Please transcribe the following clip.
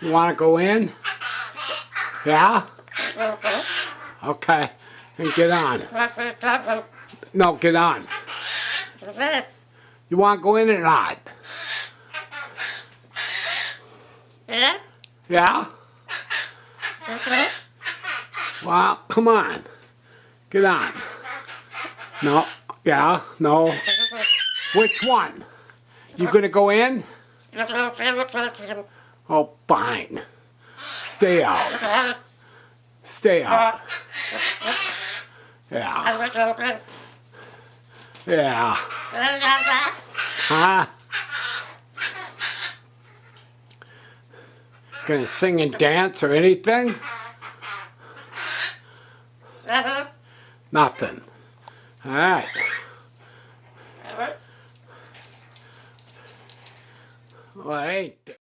You want to go in? Yeah? Okay. Then get on. No, get on. You want to go in or not? Yeah? Well, come on. Get on. No. Yeah? No. Which one? You gonna go in? Oh, fine. Stay out. Stay out. Yeah. Yeah. Huh? Gonna sing and dance or anything? Nothing. Alright. Well, I ain't.